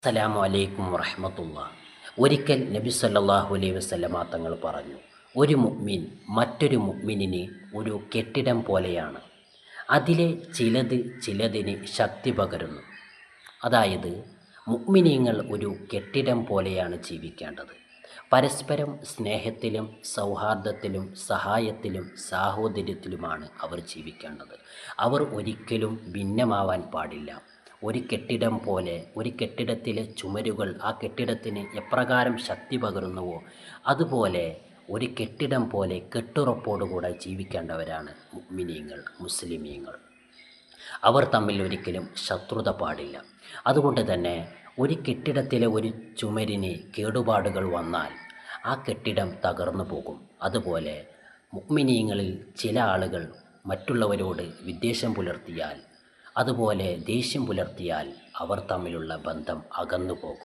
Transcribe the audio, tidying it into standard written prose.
അസ്സലാമു അലൈക്കും വറഹ്മത്തുള്ളാ. ഒരിക്കൽ നബി സല്ലല്ലാഹു അലൈഹി വസല്ലമ തങ്ങൾ പറഞ്ഞു, ഒരു മുഅ്മിൻ മറ്റൊരു മുഅ്മിനിന് ഒരു കെട്ടിടം പോലെയാണ്. അതിലെ ചിലത് ചിലതിന് ശക്തി പകരുന്നു. അതായത് മുഅ്മിനീങ്ങൾ ഒരു കെട്ടിടം പോലെയാണ് ജീവിക്കേണ്ടത്. പരസ്പരം സ്നേഹത്തിലും സൗഹാർദ്ദത്തിലും സഹായത്തിലും സാഹോദര്യത്തിലുമാണ് അവർ ജീവിക്കേണ്ടത്. അവർ ഒരിക്കലും ഭിന്നമാവാൻ പാടില്ല. ഒരു കെട്ടിടം പോലെ, ഒരു കെട്ടിടത്തിലെ ചുമരുകൾ ആ കെട്ടിടത്തിന് എപ്രകാരം ശക്തി പകരുന്നുവോ അതുപോലെ ഒരു കെട്ടിടം പോലെ കെട്ടുറപ്പോടുകൂടെ ജീവിക്കേണ്ടവരാണ് മുഅ്മിനീങ്ങൾ, മുസ്ലിമീങ്ങൾ. അവർ തമ്മിൽ ഒരിക്കലും ശത്രുത പാടില്ല. അതുകൊണ്ട് തന്നെ ഒരു കെട്ടിടത്തിലെ ഒരു ചുമരിന് കേടുപാടുകൾ വന്നാൽ ആ കെട്ടിടം തകർന്നു പോകും. അതുപോലെ മുഅ്മിനീങ്ങളിൽ ചില ആളുകൾ മറ്റുള്ളവരോട് വിദ്വേഷം പുലർത്തിയാൽ, അതുപോലെ ദേഷ്യം പുലർത്തിയാൽ അവർ തമ്മിലുള്ള ബന്ധം അകന്നു പോകും.